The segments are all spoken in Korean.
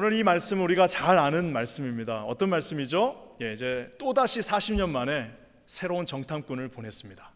오늘 이 말씀은 우리가 잘 아는 말씀입니다. 어떤 말씀이죠? 이제 또다시 40년 만에 새로운 정탐꾼을 보냈습니다.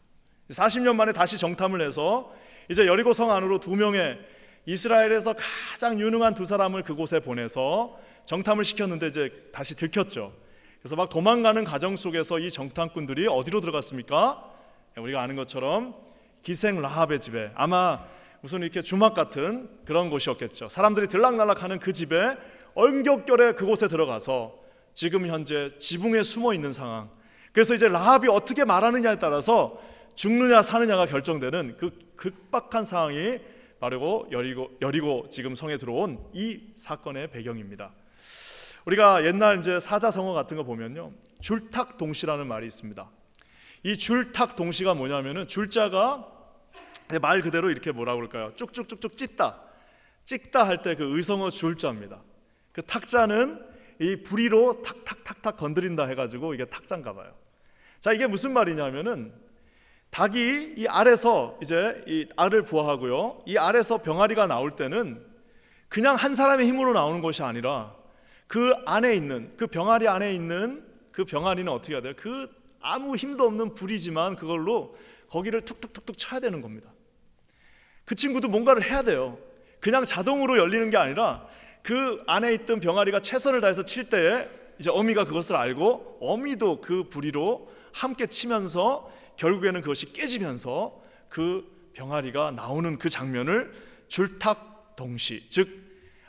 40년 만에 다시 정탐을 해서 이제 여리고 성 안으로 2명의 이스라엘에서 가장 유능한 2사람을 그곳에 보내서 정탐을 시켰는데 이제 다시 들켰죠. 그래서 막 도망가는 과정 속에서 이 정탐꾼들이 어디로 들어갔습니까? 우리가 아는 것처럼 기생 라합의 집에, 아마 무슨 이렇게 주막 같은 그런 곳이었겠죠. 사람들이 들락날락하는 그 집에 얼격결에 그곳에 들어가서 지금 현재 지붕에 숨어 있는 상황. 그래서 이제 라합이 어떻게 말하느냐에 따라서 죽느냐 사느냐가 결정되는 그 급박한 상황이 바로 여리고 지금 성에 들어온 이 사건의 배경입니다. 우리가 옛날 이제 사자성어 같은 거 보면요, 줄탁동시라는 말이 있습니다. 이 줄탁동시가 뭐냐면은 줄자가 말 그대로 이렇게 뭐라 그럴까요? 쭉쭉쭉쭉 찍다 할 때 그 의성어 줄자입니다. 그 탁자는 이 부리로 탁탁탁탁 건드린다 해가지고 이게 탁자인가 봐요. 자, 이게 무슨 말이냐면은 닭이 이 알에서 이제 이 알을 부화하고요, 이 알에서 병아리가 나올 때는 그냥 한 사람의 힘으로 나오는 것이 아니라 그 안에 있는, 그 병아리 안에 있는 그 병아리는 어떻게 해야 돼요? 그 아무 힘도 없는 불이지만 그걸로 거기를 툭툭툭툭 쳐야 되는 겁니다. 그 친구도 뭔가를 해야 돼요. 그냥 자동으로 열리는 게 아니라 그 안에 있던 병아리가 최선을 다해서 칠 때에 이제 어미가 그것을 알고 어미도 그 부리로 함께 치면서 결국에는 그것이 깨지면서 그 병아리가 나오는 그 장면을 줄탁동시, 즉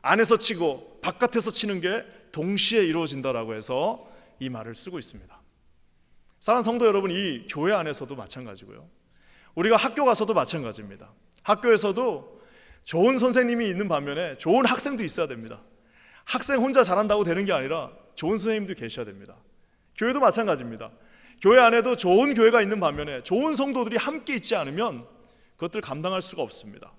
안에서 치고 바깥에서 치는 게 동시에 이루어진다라고 해서 이 말을 쓰고 있습니다. 사랑하는 성도 여러분, 이 교회 안에서도 마찬가지고요, 우리가 학교 가서도 마찬가지입니다. 학교에서도 좋은 선생님이 있는 반면에 좋은 학생도 있어야 됩니다. 학생 혼자 잘한다고 되는 게 아니라 좋은 선생님도 계셔야 됩니다. 교회도 마찬가지입니다. 교회 안에도 좋은 교회가 있는 반면에 좋은 성도들이 함께 있지 않으면 그것들 감당할 수가 없습니다.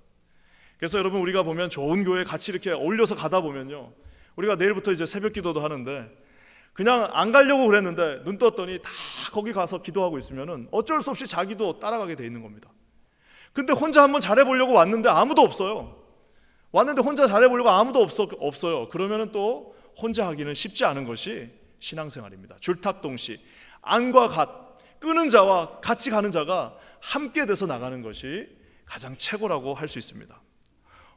그래서 여러분, 우리가 보면 좋은 교회 같이 이렇게 어울려서 가다 보면요, 우리가 내일부터 이제 새벽 기도도 하는데 그냥 안 가려고 그랬는데 눈 떴더니 다 거기 가서 기도하고 있으면은 어쩔 수 없이 자기도 따라가게 돼 있는 겁니다. 근데 혼자 한번 잘해보려고 왔는데 아무도 없어요. 왔는데 혼자 잘해보려고 아무도 없어요. 그러면은 또 혼자 하기는 쉽지 않은 것이 신앙생활입니다. 줄탁동시, 안과 갓, 끄는 자와 같이 가는 자가 함께 돼서 나가는 것이 가장 최고라고 할 수 있습니다.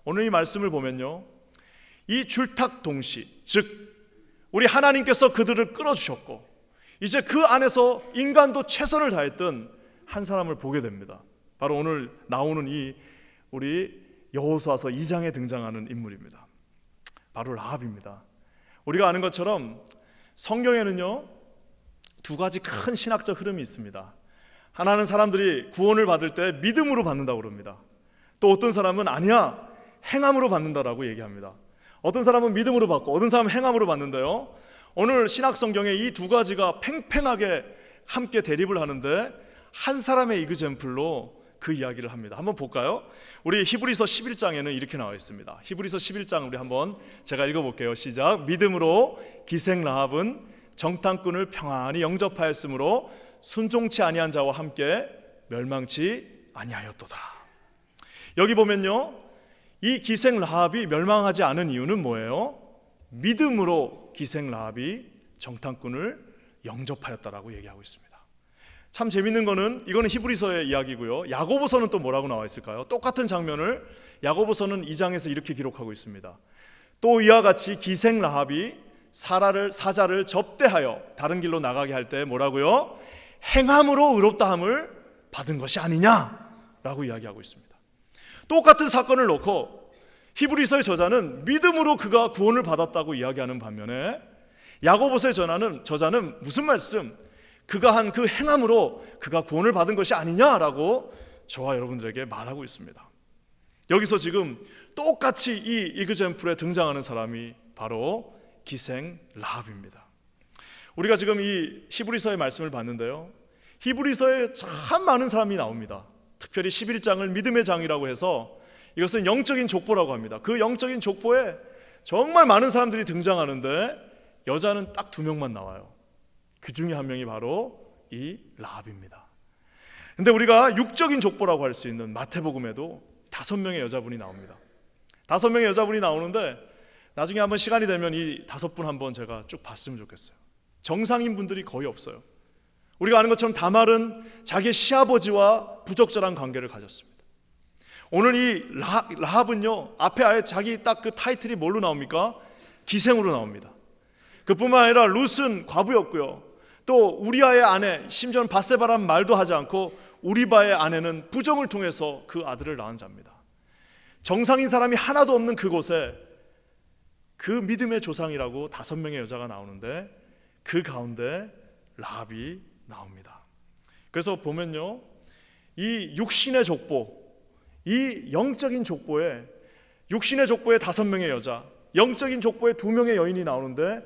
오늘 이 말씀을 보면요, 이 줄탁동시, 즉 우리 하나님께서 그들을 끌어주셨고 이제 그 안에서 인간도 최선을 다했던 한 사람을 보게 됩니다. 바로 오늘 나오는 이 우리 여호수아서 2장에 등장하는 인물입니다. 바로 라합입니다. 우리가 아는 것처럼 성경에는요, 2가지 큰 신학적 흐름이 있습니다. 하나는 사람들이 구원을 받을 때 믿음으로 받는다고 그럽니다. 또 어떤 사람은 아니야, 행함으로 받는다라고 얘기합니다. 어떤 사람은 믿음으로 받고 어떤 사람은 행함으로 받는데요, 오늘 신학 성경에 이 2가지가 팽팽하게 함께 대립을 하는데 한 사람의 이그젬플로 그 이야기를 합니다. 한번 볼까요? 우리 히브리서 11장에는 이렇게 나와 있습니다. 히브리서 11장 우리 한번 제가 읽어볼게요. 시작. 믿음으로 기생 라합은 정탐꾼을 평안히 영접하였으므로 순종치 아니한 자와 함께 멸망치 아니하였도다. 여기 보면요, 이 기생 라합이 멸망하지 않은 이유는 뭐예요? 믿음으로 기생 라합이 정탐꾼을 영접하였다라고 얘기하고 있습니다. 참 재밌는 거는 이거는 히브리서의 이야기고요, 야고보서는 또 뭐라고 나와 있을까요? 똑같은 장면을 야고보서는 2장에서 이렇게 기록하고 있습니다. 또 이와 같이 기생 라합이 사자를 접대하여 다른 길로 나가게 할 때 뭐라고요? 행함으로 의롭다함을 받은 것이 아니냐라고 이야기하고 있습니다. 똑같은 사건을 놓고 히브리서의 저자는 믿음으로 그가 구원을 받았다고 이야기하는 반면에 야고보서의 저자는 무슨 말씀? 그가 한 그 행함으로 그가 구원을 받은 것이 아니냐라고 저와 여러분들에게 말하고 있습니다. 여기서 지금 똑같이 이 이그젬플에 등장하는 사람이 바로 기생 라합입니다. 우리가 지금 이 히브리서의 말씀을 봤는데요, 히브리서에 참 많은 사람이 나옵니다. 특별히 11장을 믿음의 장이라고 해서 이것은 영적인 족보라고 합니다. 그 영적인 족보에 정말 많은 사람들이 등장하는데 여자는 딱 2명만 나와요. 그 중에 한 명이 바로 이 라합입니다. 근데 우리가 육적인 족보라고 할 수 있는 마태복음에도 5명의 여자분이 나옵니다. 5명의 여자분이 나오는데 나중에 한번 시간이 되면 이 5분 한번 제가 쭉 봤으면 좋겠어요. 정상인 분들이 거의 없어요. 우리가 아는 것처럼 다말은 자기의 시아버지와 부적절한 관계를 가졌습니다. 오늘 이 라합은요, 앞에 아예 자기 딱 그 타이틀이 뭘로 나옵니까? 기생으로 나옵니다. 그뿐만 아니라 룻은 과부였고요, 또 우리아의 아내, 심지어는 밧세바라는 말도 하지 않고 우리바의 아내는 부정을 통해서 그 아들을 낳은 자입니다. 정상인 사람이 하나도 없는 그곳에 그 믿음의 조상이라고 5명의 여자가 나오는데 그 가운데 라합이 나옵니다. 그래서 보면요, 이 육신의 족보, 이 영적인 족보에 육신의 족보에 5명의 여자, 영적인 족보에 2명의 여인이 나오는데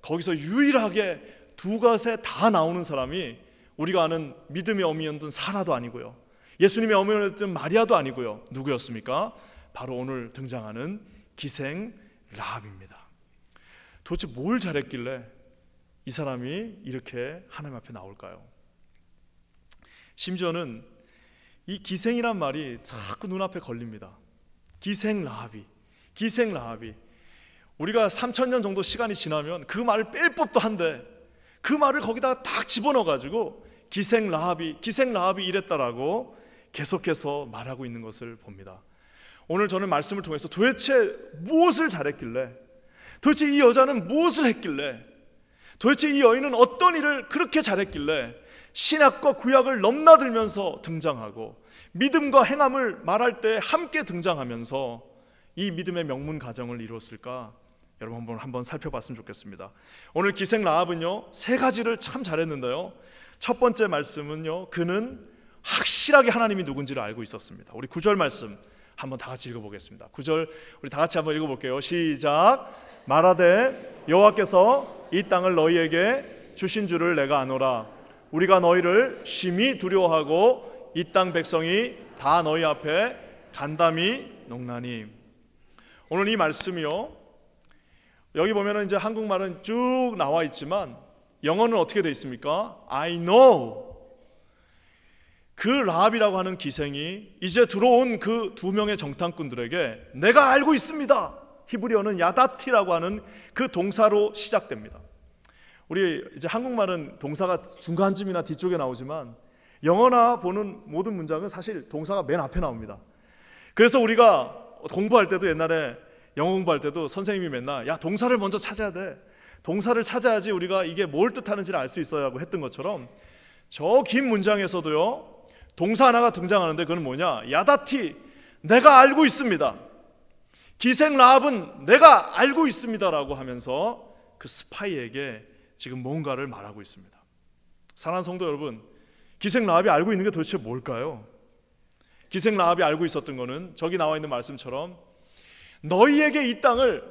거기서 유일하게 두 것에 다 나오는 사람이 우리가 아는 믿음의 어미였던 사라도 아니고요, 예수님의 어머니였던 마리아도 아니고요, 누구였습니까? 바로 오늘 등장하는 기생 라합입니다. 도대체 뭘 잘했길래 이 사람이 이렇게 하나님 앞에 나올까요? 심지어는 이 기생이란 말이 자꾸 눈앞에 걸립니다. 기생 라합이 우리가 3000년 정도 시간이 지나면 그 말을 뺄 법도 한데 그 말을 거기다가 딱 집어넣어가지고 기생 라합이 이랬다라고 계속해서 말하고 있는 것을 봅니다. 오늘 저는 말씀을 통해서 도대체 무엇을 잘했길래, 도대체 이 여자는 무엇을 했길래, 도대체 이 여인은 어떤 일을 그렇게 잘했길래 신약과 구약을 넘나들면서 등장하고 믿음과 행함을 말할 때 함께 등장하면서 이 믿음의 명문 가정을 이루었을까? 여러분 한번 살펴봤으면 좋겠습니다. 오늘 기생 라합은요, 3가지를 참 잘했는데요, 첫 번째 말씀은요, 그는 확실하게 하나님이 누군지를 알고 있었습니다. 우리 9절 말씀 한번 다 같이 읽어보겠습니다. 9절 우리 다 같이 한번 읽어볼게요. 시작. 말하되 여호와께서 이 땅을 너희에게 주신 줄을 내가 아노라. 우리가 너희를 심히 두려워하고 이 땅 백성이 다 너희 앞에 간담이 녹나니. 오늘 이 말씀이요, 여기 보면은 이제 한국말은 쭉 나와 있지만 영어는 어떻게 되어 있습니까? I know. 그 라합이라고 하는 기생이 이제 들어온 그 2명의 정탐꾼들에게 내가 알고 있습니다. 히브리어는 야다티라고 하는 그 동사로 시작됩니다. 우리 이제 한국말은 동사가 중간쯤이나 뒤쪽에 나오지만 영어나 보는 모든 문장은 사실 동사가 맨 앞에 나옵니다. 그래서 우리가 공부할 때도, 옛날에 영어 공부할 때도 선생님이 맨날 야, 동사를 먼저 찾아야 돼, 동사를 찾아야지 우리가 이게 뭘 뜻하는지를 알 수 있어야 하고 했던 것처럼 저 긴 문장에서도요, 동사 하나가 등장하는데 그건 뭐냐? 야다티, 내가 알고 있습니다. 기생 라합은 내가 알고 있습니다라고 하면서 그 스파이에게 지금 뭔가를 말하고 있습니다. 사랑하는 성도 여러분, 기생 라합이 알고 있는 게 도대체 뭘까요? 기생 라합이 알고 있었던 거는 저기 나와 있는 말씀처럼 너희에게 이 땅을,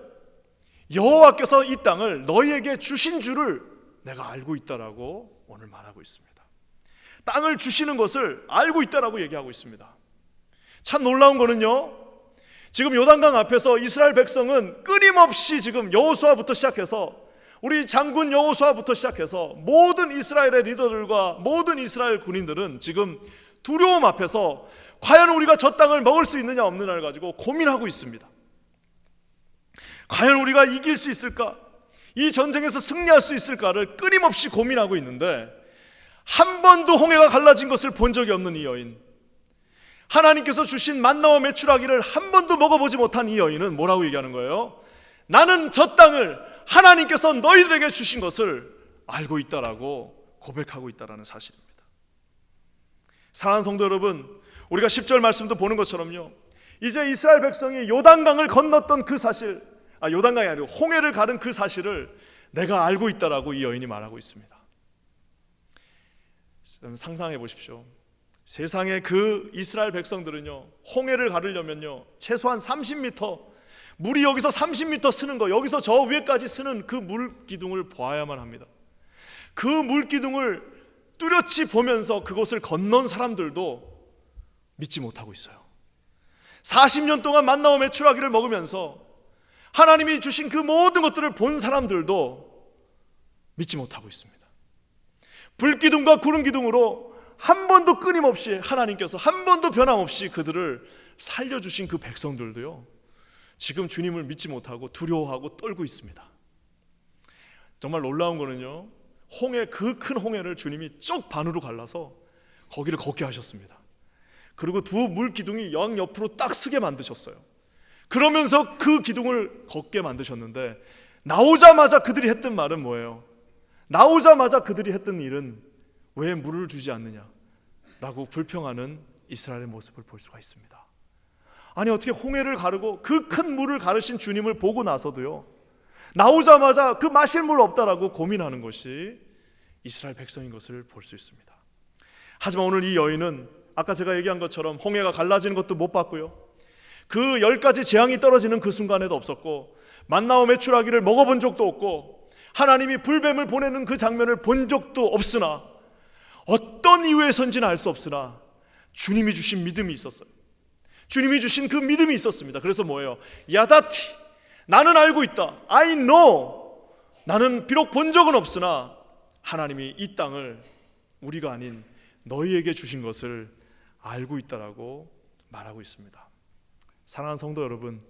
여호와께서 이 땅을 너희에게 주신 줄을 내가 알고 있다라고 오늘 말하고 있습니다. 땅을 주시는 것을 알고 있다라고 얘기하고 있습니다. 참 놀라운 거는요, 지금 요단강 앞에서 이스라엘 백성은 끊임없이 지금 여호수아부터 시작해서 우리 장군 여호수아부터 시작해서 모든 이스라엘의 리더들과 모든 이스라엘 군인들은 지금 두려움 앞에서 과연 우리가 저 땅을 먹을 수 있느냐 없느냐를 가지고 고민하고 있습니다. 과연 우리가 이길 수 있을까? 이 전쟁에서 승리할 수 있을까를 끊임없이 고민하고 있는데 한 번도 홍해가 갈라진 것을 본 적이 없는 이 여인, 하나님께서 주신 만나와 메추라기를 한 번도 먹어보지 못한 이 여인은 뭐라고 얘기하는 거예요? 나는 저 땅을 하나님께서 너희들에게 주신 것을 알고 있다라고 고백하고 있다라는 사실입니다. 사랑하는 성도 여러분, 우리가 10절 말씀도 보는 것처럼요, 이제 이스라엘 백성이 요단강을 건넜던 그 사실, 요단강이 아니고 홍해를 가른 그 사실을 내가 알고 있다라고 이 여인이 말하고 있습니다. 상상해 보십시오. 세상의 그 이스라엘 백성들은요, 홍해를 가르려면요 최소한 30m, 물이 여기서 30m 쓰는 거, 여기서 저 위에까지 쓰는 그 물기둥을 보아야만 합니다. 그 물기둥을 뚜렷이 보면서 그곳을 건넌 사람들도 믿지 못하고 있어요. 40년 동안 만나와 메추라기를 먹으면서 하나님이 주신 그 모든 것들을 본 사람들도 믿지 못하고 있습니다. 불기둥과 구름기둥으로 한 번도 끊임없이 하나님께서 한 번도 변함없이 그들을 살려주신 그 백성들도요, 지금 주님을 믿지 못하고 두려워하고 떨고 있습니다. 정말 놀라운 거는요, 홍해, 그 큰 홍해를 주님이 쪽 반으로 갈라서 거기를 걷게 하셨습니다. 그리고 두 물 기둥이 양 옆으로 딱 서게 만드셨어요. 그러면서 그 기둥을 걷게 만드셨는데, 나오자마자 그들이 했던 말은 뭐예요? 나오자마자 그들이 했던 일은 왜 물을 주지 않느냐 라고 불평하는 이스라엘의 모습을 볼 수가 있습니다. 아니, 어떻게 홍해를 가르고 그 큰 물을 가르신 주님을 보고 나서도요, 나오자마자 그 마실 물 없다라고 고민하는 것이 이스라엘 백성인 것을 볼 수 있습니다. 하지만 오늘 이 여인은 아까 제가 얘기한 것처럼 홍해가 갈라지는 것도 못 봤고요, 그 10가지 재앙이 떨어지는 그 순간에도 없었고, 만나와 메추라기를 먹어본 적도 없고, 하나님이 불뱀을 보내는 그 장면을 본 적도 없으나, 어떤 이유에선지는 알 수 없으나 주님이 주신 믿음이 있었어요. 주님이 주신 그 믿음이 있었습니다. 그래서 뭐예요? 야다티, 나는 알고 있다. I know. 나는 비록 본 적은 없으나 하나님이 이 땅을 우리가 아닌 너희에게 주신 것을 알고 있다라고 말하고 있습니다. 사랑하는 성도 여러분,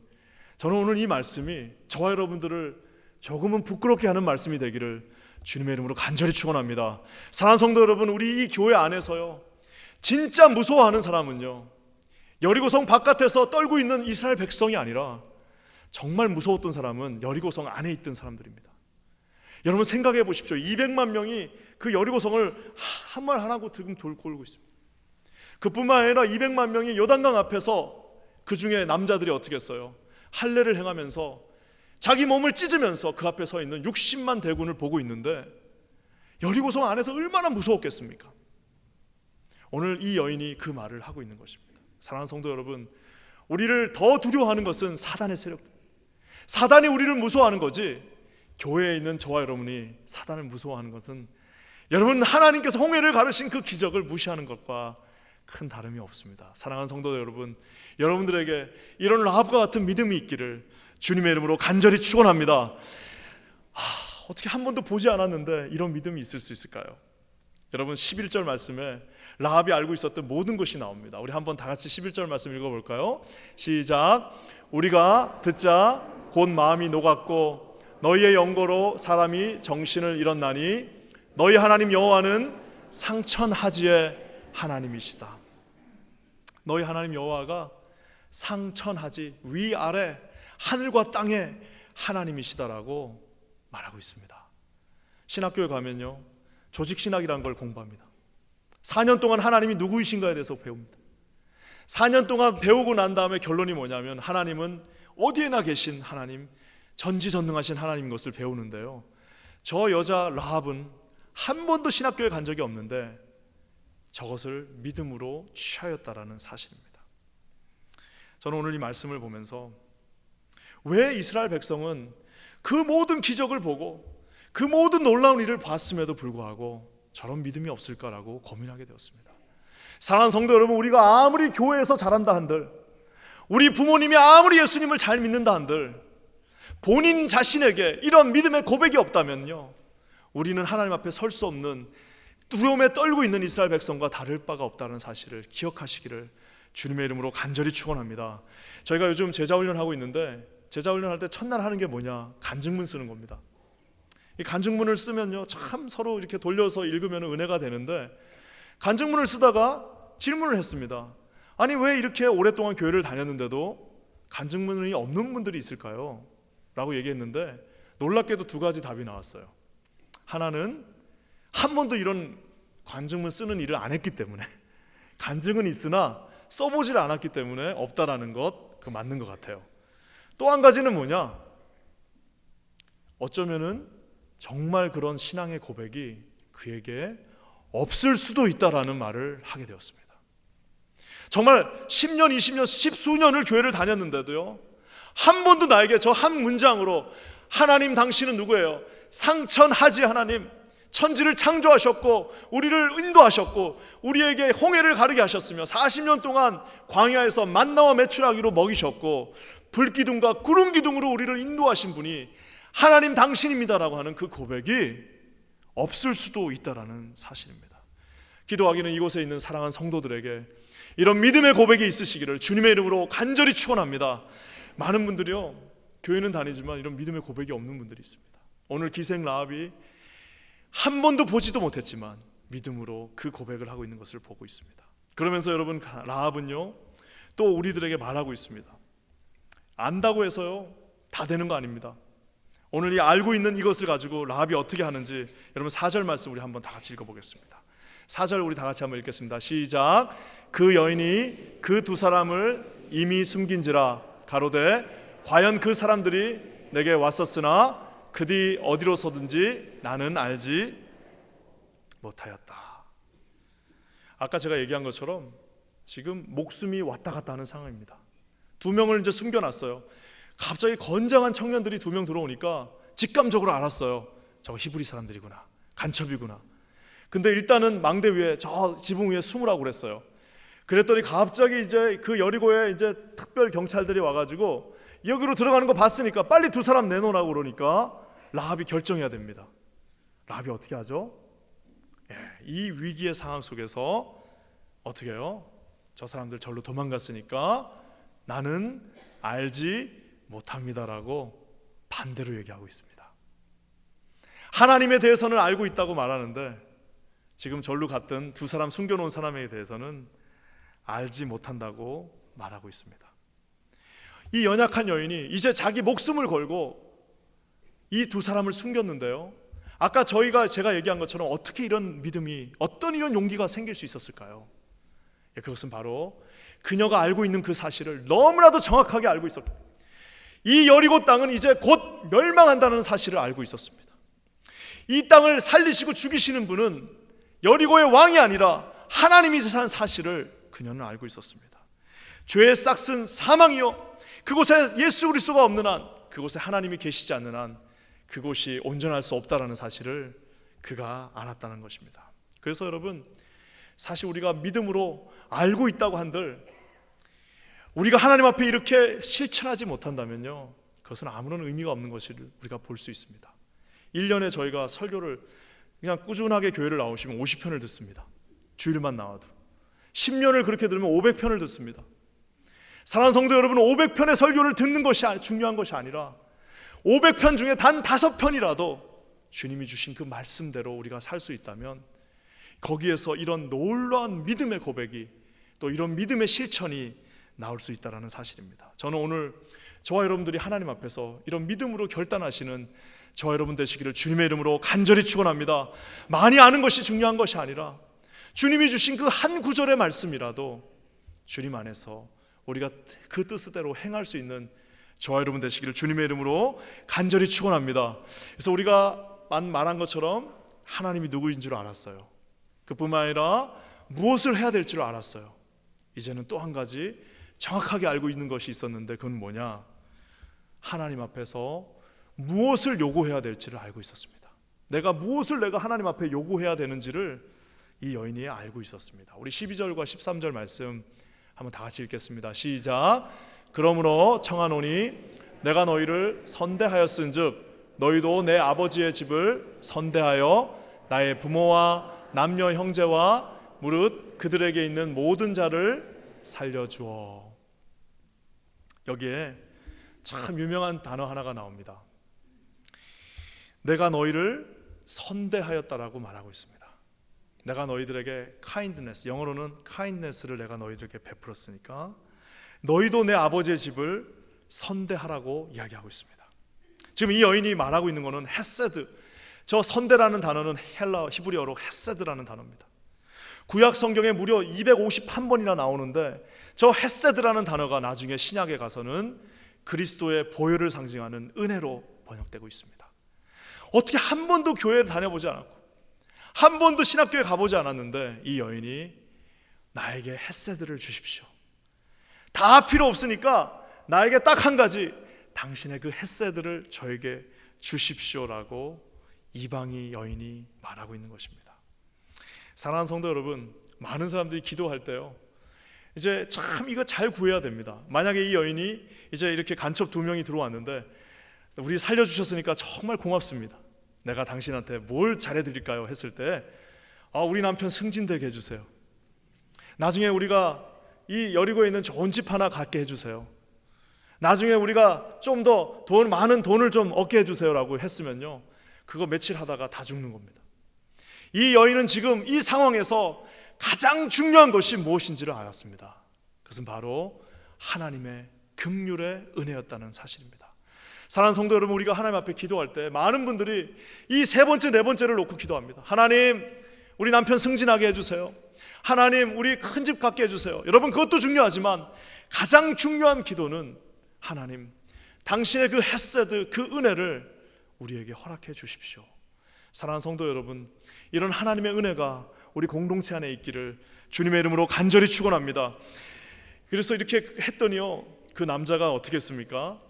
저는 오늘 이 말씀이 저와 여러분들을 조금은 부끄럽게 하는 말씀이 되기를 주님의 이름으로 간절히 축원합니다. 사랑하는 성도 여러분, 우리 이 교회 안에서요, 진짜 무서워하는 사람은요, 여리고성 바깥에서 떨고 있는 이스라엘 백성이 아니라 정말 무서웠던 사람은 여리고성 안에 있던 사람들입니다. 여러분 생각해 보십시오. 200만 명이 그 여리고성을 한 말 하나고 지금 돌고 있습니다. 그뿐만 아니라 200만 명이 요단강 앞에서 그 중에 남자들이 어떻게 했어요? 할례를 행하면서 자기 몸을 찢으면서 그 앞에 서 있는 60만 대군을 보고 있는데, 여리고성 안에서 얼마나 무서웠겠습니까? 오늘 이 여인이 그 말을 하고 있는 것입니다. 사랑하는 성도 여러분, 우리를 더 두려워하는 것은 사단의 세력, 사단이 우리를 무서워하는 거지, 교회에 있는 저와 여러분이 사단을 무서워하는 것은 여러분 하나님께서 홍해를 가르신 그 기적을 무시하는 것과 큰 다름이 없습니다. 사랑하는 성도 여러분, 여러분들에게 이런 라합과 같은 믿음이 있기를 주님의 이름으로 간절히 축원합니다. 어떻게 한 번도 보지 않았는데 이런 믿음이 있을 수 있을까요? 여러분 11절 말씀에 라합이 알고 있었던 모든 것이 나옵니다. 우리 한번 다 같이 11절 말씀 읽어볼까요? 시작. 우리가 듣자 곧 마음이 녹았고 너희의 연고로 사람이 정신을 잃었나니 너희 하나님 여호와는 상천하지의 하나님이시다. 너희 하나님 여호와가 상천하지, 위아래 하늘과 땅의 하나님이시다라고 말하고 있습니다. 신학교에 가면요, 조직신학이라는 걸 공부합니다. 4년 동안 하나님이 누구이신가에 대해서 배웁니다. 4년 동안 배우고 난 다음에 결론이 뭐냐면 하나님은 어디에나 계신 하나님, 전지전능하신 하나님인 것을 배우는데요, 저 여자 라합은 한 번도 신학교에 간 적이 없는데 저것을 믿음으로 취하였다라는 사실입니다. 저는 오늘 이 말씀을 보면서 왜 이스라엘 백성은 그 모든 기적을 보고 그 모든 놀라운 일을 봤음에도 불구하고 저런 믿음이 없을까라고 고민하게 되었습니다. 사랑하는 성도 여러분, 우리가 아무리 교회에서 잘한다 한들, 우리 부모님이 아무리 예수님을 잘 믿는다 한들, 본인 자신에게 이런 믿음의 고백이 없다면요, 우리는 하나님 앞에 설 수 없는 두려움에 떨고 있는 이스라엘 백성과 다를 바가 없다는 사실을 기억하시기를 주님의 이름으로 간절히 축원합니다. 저희가 요즘 제자훈련하고 있는데, 제자훈련할 때 첫날 하는 게 뭐냐? 간증문 쓰는 겁니다. 이 간증문을 쓰면요, 참 서로 이렇게 돌려서 읽으면 은혜가 되는데, 간증문을 쓰다가 질문을 했습니다. 아니 왜 이렇게 오랫동안 교회를 다녔는데도 간증문이 없는 분들이 있을까요? 라고 얘기했는데 놀랍게도 두 가지 답이 나왔어요. 하나는 한 번도 이런 간증문 쓰는 일을 안 했기 때문에, 간증은 있으나 써보질 않았기 때문에 없다라는 것, 그 맞는 것 같아요. 또 한 가지는 뭐냐? 어쩌면은 정말 그런 신앙의 고백이 그에게 없을 수도 있다라는 말을 하게 되었습니다. 정말 10년, 20년, 10수년을 교회를 다녔는데도요, 한 번도 나에게 저 한 문장으로 하나님 당신은 누구예요? 상천하지 하나님, 천지를 창조하셨고 우리를 인도하셨고 우리에게 홍해를 가르게 하셨으며 40년 동안 광야에서 만나와 메추라기로 먹이셨고 불기둥과 구름기둥으로 우리를 인도하신 분이 하나님 당신입니다라고 하는 그 고백이 없을 수도 있다라는 사실입니다. 기도하기는 이곳에 있는 사랑하는 성도들에게 이런 믿음의 고백이 있으시기를 주님의 이름으로 간절히 축원합니다. 많은 분들이요, 교회는 다니지만 이런 믿음의 고백이 없는 분들이 있습니다. 오늘 기생 라합이 한 번도 보지도 못했지만 믿음으로 그 고백을 하고 있는 것을 보고 있습니다. 그러면서 여러분, 라합은요 또 우리들에게 말하고 있습니다. 안다고 해서요 다 되는 거 아닙니다. 오늘 이 알고 있는 이것을 가지고 라합이 어떻게 하는지 여러분 4절 말씀 우리 한번 다 같이 읽어보겠습니다. 4절 우리 다 같이 한번 읽겠습니다. 시작. 그 여인이 그 두 사람을 이미 숨긴지라 가로되 과연 그 사람들이 내게 왔었으나 그뒤 어디로서든지 나는 알지 못하였다. 아까 제가 얘기한 것처럼 지금 목숨이 왔다 갔다 하는 상황입니다. 두 명을 이제 숨겨놨어요. 갑자기 건장한 청년들이 두 명 들어오니까 직감적으로 알았어요. 저거 히브리 사람들이구나, 간첩이구나. 근데 일단은 망대 위에, 저 지붕 위에 숨으라고 그랬어요. 그랬더니 갑자기 이제 그 여리고에 이제 특별 경찰들이 와가지고 여기로 들어가는 거 봤으니까 빨리 두 사람 내놓으라고 그러니까 라합이 결정해야 됩니다. 라합이 어떻게 하죠? 이 위기의 상황 속에서 어떻게 해요? 저 사람들 절로 도망갔으니까 나는 알지 못합니다라고 반대로 얘기하고 있습니다. 하나님에 대해서는 알고 있다고 말하는데 지금 절로 갔던 두 사람, 숨겨놓은 사람에 대해서는 알지 못한다고 말하고 있습니다. 이 연약한 여인이 이제 자기 목숨을 걸고 이 두 사람을 숨겼는데요, 아까 제가 얘기한 것처럼 어떻게 이런 믿음이, 어떤 이런 용기가 생길 수 있었을까요? 그것은 바로 그녀가 알고 있는 그 사실을 너무나도 정확하게 알고 있었고, 이 여리고 땅은 이제 곧 멸망한다는 사실을 알고 있었습니다. 이 땅을 살리시고 죽이시는 분은 여리고의 왕이 아니라 하나님이시라는 사실을 그녀는 알고 있었습니다. 죄의 싹슨 사망이요, 그곳에 예수 그리스도가 없는 한, 그곳에 하나님이 계시지 않는 한 그곳이 온전할 수 없다는 사실을 그가 알았다는 것입니다. 그래서 여러분, 사실 우리가 믿음으로 알고 있다고 한들 우리가 하나님 앞에 이렇게 실천하지 못한다면요, 그것은 아무런 의미가 없는 것을 우리가 볼 수 있습니다. 1년에 저희가 설교를 그냥 꾸준하게 교회를 나오시면 50편을 듣습니다. 주일만 나와도 10년을 그렇게 들으면 500편을 듣습니다. 사랑하는 성도 여러분, 500편의 설교를 듣는 것이 중요한 것이 아니라 500편 중에 단 5편이라도 주님이 주신 그 말씀대로 우리가 살 수 있다면 거기에서 이런 놀라운 믿음의 고백이, 또 이런 믿음의 실천이 나올 수 있다는 사실입니다. 저는 오늘 저와 여러분들이 하나님 앞에서 이런 믿음으로 결단하시는 저와 여러분 되시기를 주님의 이름으로 간절히 축원합니다. 많이 아는 것이 중요한 것이 아니라 주님이 주신 그 한 구절의 말씀이라도 주님 안에서 우리가 그 뜻대로 행할 수 있는 저와 여러분 되시기를 주님의 이름으로 간절히 축원합니다. 그래서 우리가 말한 것처럼 하나님이 누구인 줄 알았어요. 그뿐만 아니라 무엇을 해야 될 줄 알았어요. 이제는 또 한 가지 정확하게 알고 있는 것이 있었는데, 그건 뭐냐? 하나님 앞에서 무엇을 요구해야 될지를 알고 있었습니다. 내가 하나님 앞에 요구해야 되는지를 이 여인이 알고 있었습니다. 우리 12절과 13절 말씀 한번 다 같이 읽겠습니다. 시작. 그러므로 청하노니 내가 너희를 선대하였은즉 너희도 내 아버지의 집을 선대하여 나의 부모와 남녀 형제와 무릇 그들에게 있는 모든 자를 살려주어. 여기에 참 유명한 단어 하나가 나옵니다. 내가 너희를 선대하였다라고 말하고 있습니다. 내가 너희들에게 kindness, 영어로는 kindness를 내가 너희들에게 베풀었으니까 너희도 내 아버지의 집을 선대하라고 이야기하고 있습니다. 지금 이 여인이 말하고 있는 것은 헤세드, 저 선대라는 단어는 헬라 히브리어로 헤세드라는 단어입니다. 구약 성경에 무려 251번이나 나오는데 저 헤세드라는 단어가 나중에 신약에 가서는 그리스도의 보혈을 상징하는 은혜로 번역되고 있습니다. 어떻게 한 번도 교회를 다녀보지 않았고 한 번도 신학교에 가보지 않았는데 이 여인이 나에게 헤세드를 주십시오, 다 필요 없으니까 나에게 딱 한 가지, 당신의 그 헤세드를 저에게 주십시오라고 이방이 여인이 말하고 있는 것입니다. 사랑하는 성도 여러분, 많은 사람들이 기도할 때요, 이제 참 이거 잘 구해야 됩니다. 만약에 이 여인이 이제 이렇게 간첩 2명이 들어왔는데 우리 살려주셨으니까 정말 고맙습니다, 내가 당신한테 뭘 잘해드릴까요? 했을 때 우리 남편 승진되게 해주세요, 나중에 우리가 이 여리고에 있는 좋은 집 하나 갖게 해주세요, 나중에 우리가 좀 더 많은 돈을 좀 얻게 해주세요라고 했으면요, 그거 며칠 하다가 다 죽는 겁니다. 이 여인은 지금 이 상황에서 가장 중요한 것이 무엇인지를 알았습니다. 그것은 바로 하나님의 긍휼의 은혜였다는 사실입니다. 사랑하는 성도 여러분, 우리가 하나님 앞에 기도할 때 많은 분들이 이 세 번째, 네 번째를 놓고 기도합니다. 하나님, 우리 남편 승진하게 해주세요. 하나님, 우리 큰 집 갖게 해주세요. 여러분, 그것도 중요하지만 가장 중요한 기도는 하나님, 당신의 그 헤세드, 그 은혜를 우리에게 허락해 주십시오. 사랑하는 성도 여러분, 이런 하나님의 은혜가 우리 공동체 안에 있기를 주님의 이름으로 간절히 축원합니다. 그래서 이렇게 했더니요, 그 남자가 어떻게 했습니까?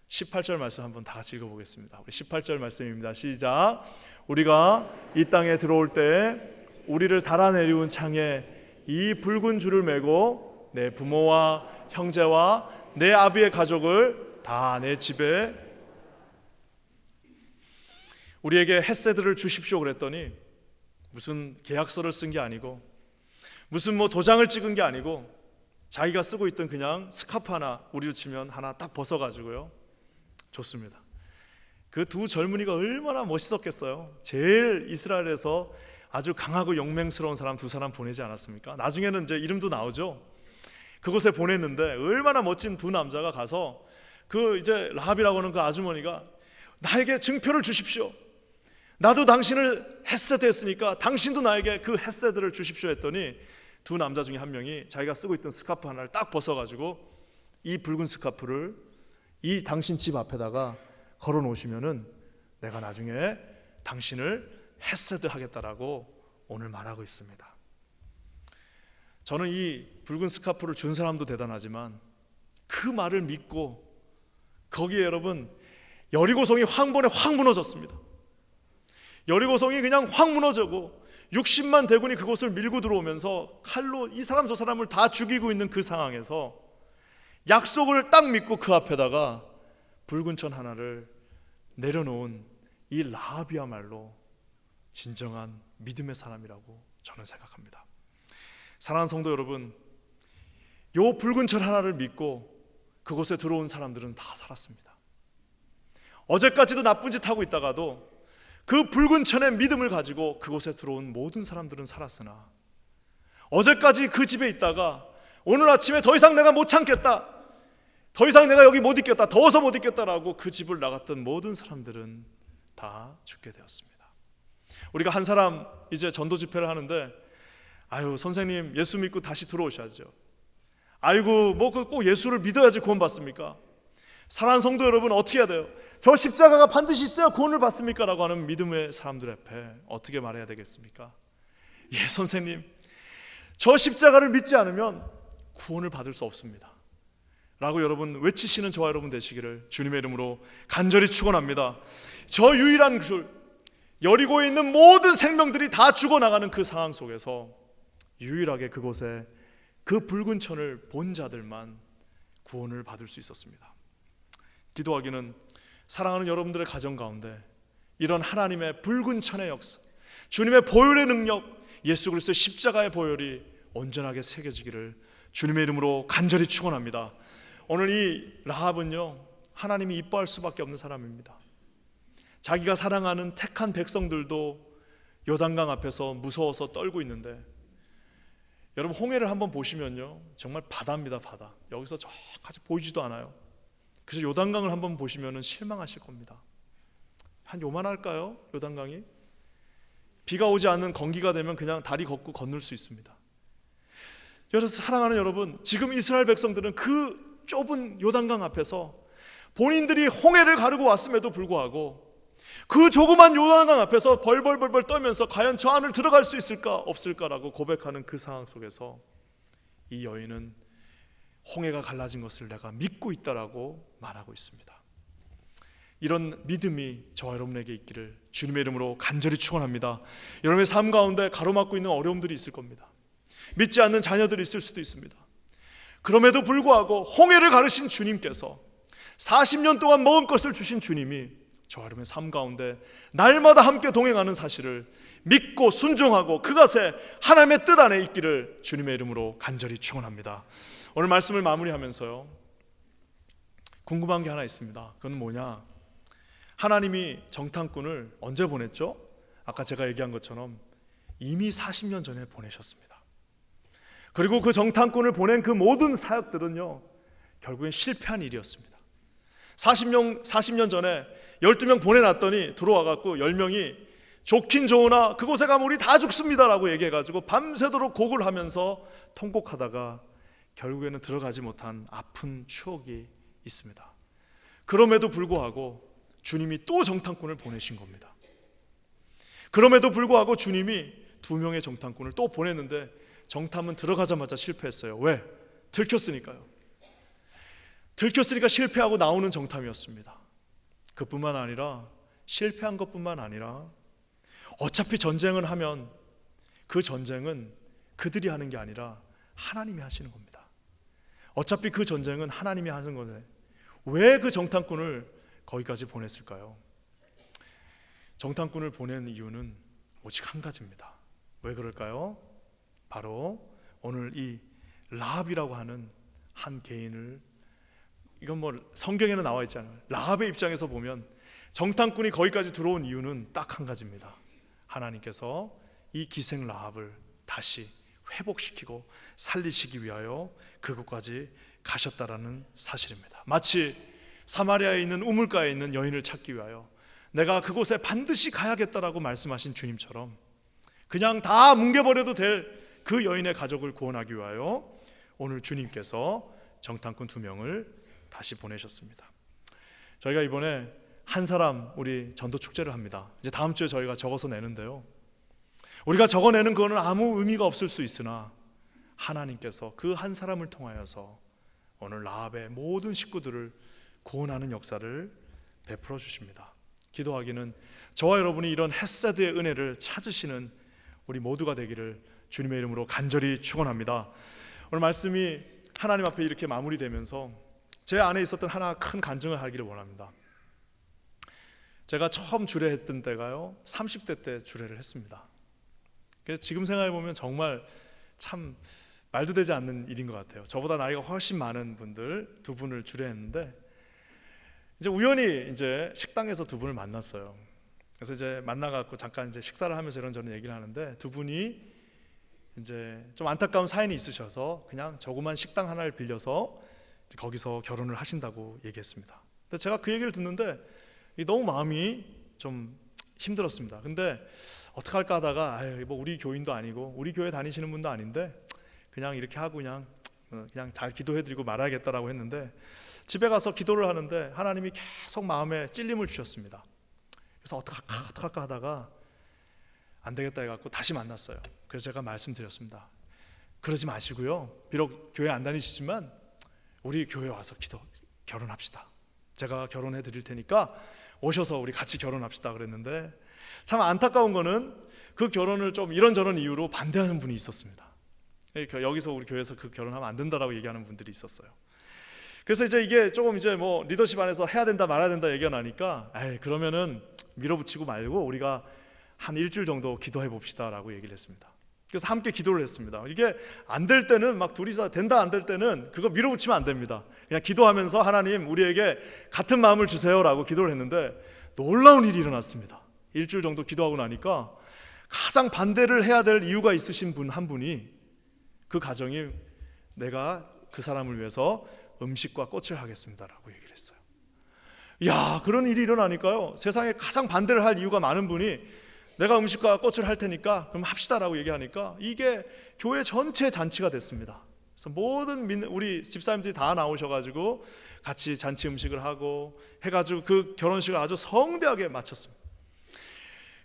18절 말씀 한번 다 같이 읽어보겠습니다. 우리 18절 말씀입니다. 시작. 우리가 이 땅에 들어올 때 우리를 달아내리운 창에 이 붉은 줄을 메고 내 부모와 형제와 내 아비의 가족을 다 내 집에 우리에게 헤세드를 주십시오 그랬더니 무슨 계약서를 쓴 게 아니고 무슨 도장을 찍은 게 아니고 자기가 쓰고 있던 그냥 스카프 하나, 우리로 치면 하나 딱 벗어가지고요, 좋습니다. 그 두 젊은이가 얼마나 멋있었겠어요. 제일 이스라엘에서 아주 강하고 용맹스러운 사람 두 사람 보내지 않았습니까? 나중에는 이제 이름도 나오죠. 그곳에 보냈는데 얼마나 멋진 두 남자가 가서 그 이제 라합이라고 하는 그 아주머니가 나에게 증표를 주십시오. 나도 당신을 헤세드 했으니까 당신도 나에게 그 헤세드를 주십시오 했더니 두 남자 중에 한 명이 자기가 쓰고 있던 스카프 하나를 딱 벗어가지고 이 붉은 스카프를 이 당신 집 앞에다가 걸어 놓으시면은 내가 나중에 당신을 헤세드 하겠다라고 오늘 말하고 있습니다. 저는 이 붉은 스카프를 준 사람도 대단하지만 그 말을 믿고 거기에 여러분 여리고성이 황번에 확 무너졌습니다. 여리고성이 그냥 확 무너지고 60만 대군이 그곳을 밀고 들어오면서 칼로 이 사람 저 사람을 다 죽이고 있는 그 상황에서 약속을 딱 믿고 그 앞에다가 붉은 천 하나를 내려놓은 이 라합이야말로 진정한 믿음의 사람이라고 저는 생각합니다. 사랑하는 성도 여러분, 요 붉은 천 하나를 믿고 그곳에 들어온 사람들은 다 살았습니다. 어제까지도 나쁜 짓 하고 있다가도 그 붉은 천의 믿음을 가지고 그곳에 들어온 모든 사람들은 살았으나 어제까지 그 집에 있다가 오늘 아침에 더 이상 내가 못 참겠다, 더 이상 내가 여기 못 있겠다, 더워서 못 있겠다라고 그 집을 나갔던 모든 사람들은 다 죽게 되었습니다. 우리가 한 사람 이제 전도 집회를 하는데 아유 선생님 예수 믿고 다시 들어오셔야죠. 아이고 꼭 예수를 믿어야지 구원 받습니까? 사랑하는 성도 여러분, 어떻게 해야 돼요? 저 십자가가 반드시 있어야 구원을 받습니까? 라고 하는 믿음의 사람들 앞에 어떻게 말해야 되겠습니까? 예 선생님, 저 십자가를 믿지 않으면 구원을 받을 수 없습니다 라고 여러분 외치시는 저와 여러분 되시기를 주님의 이름으로 간절히 축원합니다. 저 유일한 줄, 여리고에 있는 모든 생명들이 다 죽어나가는 그 상황 속에서 유일하게 그곳에 그 붉은 천을 본 자들만 구원을 받을 수 있었습니다. 기도하기는 사랑하는 여러분들의 가정 가운데 이런 하나님의 붉은 천의 역사, 주님의 보혈의 능력, 예수 그리스도의 십자가의 보혈이 온전하게 새겨지기를 주님의 이름으로 간절히 축원합니다. 오늘 이 라합은요, 하나님이 이뻐할 수밖에 없는 사람입니다. 자기가 사랑하는 택한 백성들도 요단강 앞에서 무서워서 떨고 있는데, 여러분 홍해를 한번 보시면요 정말 바다입니다. 바다. 여기서 저까지 보이지도 않아요. 그래서 요단강을 한번 보시면 실망하실 겁니다. 한 요만할까요? 요단강이? 비가 오지 않는 건기가 되면 그냥 다리 걷고 건널 수 있습니다. 여러분 사랑하는 여러분, 지금 이스라엘 백성들은 그 좁은 요단강 앞에서 본인들이 홍해를 가르고 왔음에도 불구하고 그 조그만 요단강 앞에서 벌벌벌벌 떨면서 과연 저 안을 들어갈 수 있을까 없을까라고 고백하는 그 상황 속에서 이 여인은 홍해가 갈라진 것을 내가 믿고 있다라고 말하고 있습니다. 이런 믿음이 저와 여러분에게 있기를 주님의 이름으로 간절히 축원합니다. 여러분의 삶 가운데 가로막고 있는 어려움들이 있을 겁니다. 믿지 않는 자녀들이 있을 수도 있습니다. 그럼에도 불구하고 홍해를 가르신 주님께서 40년 동안 먹은 것을 주신 주님이 저와 여러분의 삶 가운데 날마다 함께 동행하는 사실을 믿고 순종하고 그것에 하나님의 뜻 안에 있기를 주님의 이름으로 간절히 축원합니다. 오늘 말씀을 마무리하면서요, 궁금한 게 하나 있습니다. 그건 뭐냐? 하나님이 정탐꾼을 언제 보냈죠? 아까 제가 얘기한 것처럼 이미 40년 전에 보내셨습니다. 그리고 그 정탐꾼을 보낸 그 모든 사역들은요, 결국엔 실패한 일이었습니다. 40년 전에 12명 보내놨더니 들어와갖고 10명이 좋긴 좋으나 그곳에 가면 우리 다 죽습니다라고 얘기해가지고 밤새도록 곡을 하면서 통곡하다가 결국에는 들어가지 못한 아픈 추억이 있습니다. 그럼에도 불구하고 주님이 또 정탐꾼을 보내신 겁니다. 그럼에도 불구하고 주님이 2명의 정탐꾼을 또 보냈는데 정탐은 들어가자마자 실패했어요. 왜? 들켰으니까요. 들켰으니까 실패하고 나오는 정탐이었습니다. 그뿐만 아니라 실패한 것뿐만 아니라 어차피 전쟁을 하면 그 전쟁은 그들이 하는 게 아니라 하나님이 하시는 겁니다. 어차피 그 전쟁은 하나님이 하는 건데 왜 그 정탐꾼을 거기까지 보냈을까요? 정탐꾼을 보낸 이유는 오직 한 가지입니다. 왜 그럴까요? 바로 오늘 이 라합이라고 하는 한 개인을, 이건 뭐 성경에는 나와 있잖아요. 라합의 입장에서 보면 정탐꾼이 거기까지 들어온 이유는 딱 한 가지입니다. 하나님께서 이 기생 라합을 다시 회복시키고 살리시기 위하여 그곳까지 가셨다라는 사실입니다. 마치 사마리아에 있는 우물가에 있는 여인을 찾기 위하여 내가 그곳에 반드시 가야겠다라고 말씀하신 주님처럼 그냥 다 뭉개버려도 될 그 여인의 가족을 구원하기 위하여 오늘 주님께서 정탐꾼 2명을 다시 보내셨습니다. 저희가 이번에 한 사람 우리 전도 축제를 합니다. 이제 다음 주에 저희가 적어서 내는데요, 우리가 적어내는 거는 아무 의미가 없을 수 있으나 하나님께서 그 한 사람을 통하여서 오늘 라합의 모든 식구들을 구원하는 역사를 베풀어 주십니다. 기도하기는 저와 여러분이 이런 헤세드의 은혜를 찾으시는 우리 모두가 되기를 주님의 이름으로 간절히 축원합니다. 오늘 말씀이 하나님 앞에 이렇게 마무리되면서 제 안에 있었던 하나 큰 간증을 하기를 원합니다. 제가 처음 주례했던 때가요 30대 때 주례를 했습니다. 그래서 지금 생각해보면 정말 참 말도 되지 않는 일인 것 같아요. 저보다 나이가 훨씬 많은 분들 2분을 주례했는데 이제 우연히 이제 식당에서 2분을 만났어요. 그래서 이제 만나갖고 잠깐 이제 식사를 하면서 이런저런 얘기를 하는데 2분이 이제 좀 안타까운 사연이 있으셔서 그냥 조그만 식당 하나를 빌려서 거기서 결혼을 하신다고 얘기했습니다. 근데 제가 그 얘기를 듣는데 너무 마음이 좀 힘들었습니다. 근데 어떡할까 하다가 뭐 우리 교인도 아니고 우리 교회 다니시는 분도 아닌데 그냥 이렇게 하고 그냥 잘 기도해드리고 말아야겠다라고 했는데 집에 가서 기도를 하는데 하나님이 계속 마음에 찔림을 주셨습니다. 그래서 어떡할까 하다가 안 되겠다 해갖고 다시 만났어요. 그래서 제가 말씀드렸습니다. 그러지 마시고요, 비록 교회 안 다니시지만 우리 교회 와서 결혼합시다. 제가 결혼해 드릴 테니까 오셔서 우리 같이 결혼합시다 그랬는데 참 안타까운 거는 그 결혼을 좀 이런저런 이유로 반대하는 분이 있었습니다. 여기서 우리 교회에서 그 결혼하면 안 된다라고 얘기하는 분들이 있었어요. 그래서 이제 이게 조금 이제 뭐 리더십 안에서 해야 된다 말아야 된다 얘기가 나니까 그러면은 밀어붙이고 말고 우리가 한 일주일 정도 기도해 봅시다라고 얘기를 했습니다. 그래서 함께 기도를 했습니다. 이게 안 될 때는 막 둘이서 된다 안 될 때는 그거 밀어붙이면 안 됩니다. 그냥 기도하면서 하나님 우리에게 같은 마음을 주세요라고 기도를 했는데 놀라운 일이 일어났습니다. 일주일 정도 기도하고 나니까 가장 반대를 해야 될 이유가 있으신 분 한 분이 그 가정이 내가 그 사람을 위해서 음식과 꽃을 하겠습니다라고 얘기를 했어요. 야, 그런 일이 일어나니까요 세상에 가장 반대를 할 이유가 많은 분이 내가 음식과 꽃을 할 테니까 그럼 합시다라고 얘기하니까 이게 교회 전체 잔치가 됐습니다. 그래서 모든 우리 집사님들이 다 나오셔가지고 같이 잔치 음식을 하고 해가지고 그 결혼식을 아주 성대하게 마쳤습니다.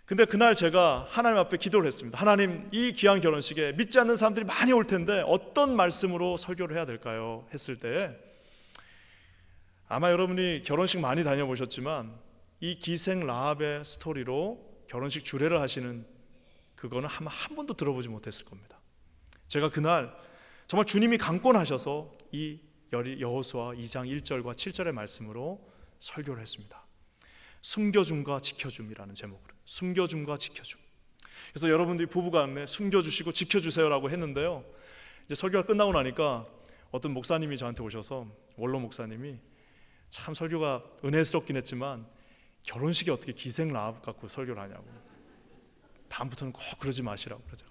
근데 그날 제가 하나님 앞에 기도를 했습니다. 하나님, 이 귀한 결혼식에 믿지 않는 사람들이 많이 올 텐데 어떤 말씀으로 설교를 해야 될까요? 했을 때 아마 여러분이 결혼식 많이 다녀보셨지만 이 기생 라합의 스토리로 결혼식 주례를 하시는 그거는 한 번도 들어보지 못했을 겁니다. 제가 그날 정말 주님이 강권하셔서 이 여호수아 2장 1절과 7절의 말씀으로 설교를 했습니다. 숨겨줌과 지켜줌이라는 제목으로, 숨겨줌과 지켜줌. 그래서 여러분들이 부부간에 숨겨주시고 지켜주세요라고 했는데요, 이제 설교가 끝나고 나니까 어떤 목사님이 저한테 오셔서, 원로 목사님이 참 설교가 은혜스럽긴 했지만 결혼식에 어떻게 기생 라합 갖고 설교를 하냐고. 다음부터는 꼭 그러지 마시라고 그러죠.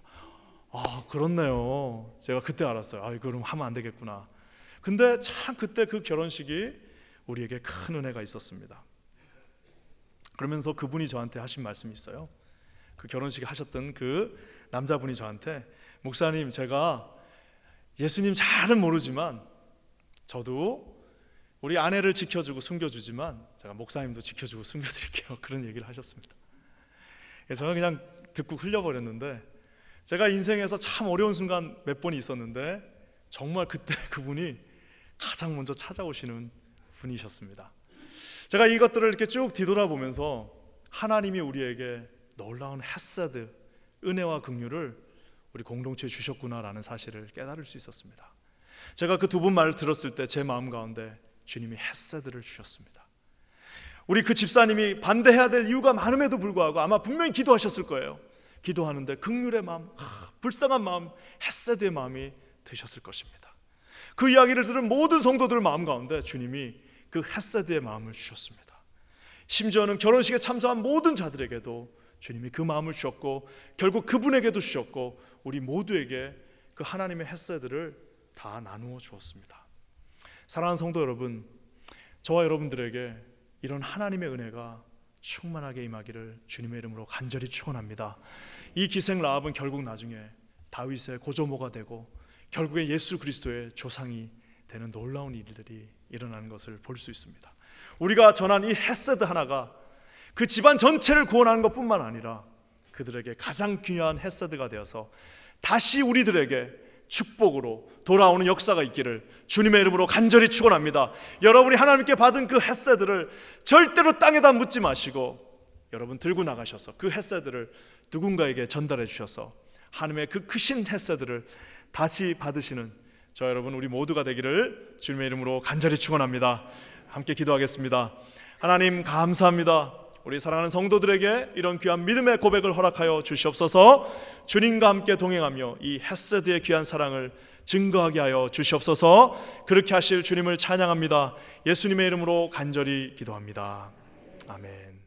아, 그렇네요. 제가 그때 알았어요. 아, 그럼 하면 안 되겠구나. 근데 참 그때 그 결혼식이 우리에게 큰 은혜가 있었습니다. 그러면서 그분이 저한테 하신 말씀이 있어요. 그 결혼식 하셨던 그 남자분이 저한테, 목사님, 제가 예수님 잘은 모르지만 저도 우리 아내를 지켜주고 숨겨주지만 제가 목사님도 지켜주고 숨겨드릴게요. 그런 얘기를 하셨습니다. 저는 그냥 듣고 흘려버렸는데, 제가 인생에서 참 어려운 순간 몇 번이 있었는데 정말 그때 그분이 가장 먼저 찾아오시는 분이셨습니다. 제가 이것들을 이렇게 쭉 뒤돌아보면서 하나님이 우리에게 놀라운 헤세드, 은혜와 긍휼을 우리 공동체에 주셨구나라는 사실을 깨달을 수 있었습니다. 제가 그 두 분 말을 들었을 때 제 마음 가운데 주님이 헤세드를 주셨습니다. 우리 그 집사님이 반대해야 될 이유가 많음에도 불구하고 아마 분명히 기도하셨을 거예요. 기도하는데 긍휼의 마음, 불쌍한 마음, 헤세드의 마음이 드셨을 것입니다. 그 이야기를 들은 모든 성도들 마음 가운데 주님이 그 헤세드의 마음을 주셨습니다. 심지어는 결혼식에 참석한 모든 자들에게도 주님이 그 마음을 주셨고, 결국 그분에게도 주셨고, 우리 모두에게 그 하나님의 헤세드를 다 나누어 주었습니다. 사랑하는 성도 여러분, 저와 여러분들에게 이런 하나님의 은혜가 충만하게 임하기를 주님의 이름으로 간절히 축원합니다. 이 기생 라합은 결국 나중에 다윗의 고조모가 되고 결국에 예수 그리스도의 조상이 되는 놀라운 일들이 일어나는 것을 볼 수 있습니다. 우리가 전한 이 헤세드 하나가 그 집안 전체를 구원하는 것뿐만 아니라 그들에게 가장 귀한 헤세드가 되어서 다시 우리들에게 축복으로 돌아오는 역사가 있기를 주님의 이름으로 간절히 축원합니다. 여러분이 하나님께 받은 그 헤세드를 절대로 땅에다 묻지 마시고 여러분 들고 나가셔서 그 헤세드를 누군가에게 전달해 주셔서 하나님의 그 크신 헤세드를 다시 받으시는 저 여러분 우리 모두가 되기를 주님의 이름으로 간절히 축원합니다. 함께 기도하겠습니다. 하나님 감사합니다. 우리 사랑하는 성도들에게 이런 귀한 믿음의 고백을 허락하여 주시옵소서. 주님과 함께 동행하며 이 헤세드의 귀한 사랑을 증거하게 하여 주시옵소서. 그렇게 하실 주님을 찬양합니다. 예수님의 이름으로 간절히 기도합니다. 아멘.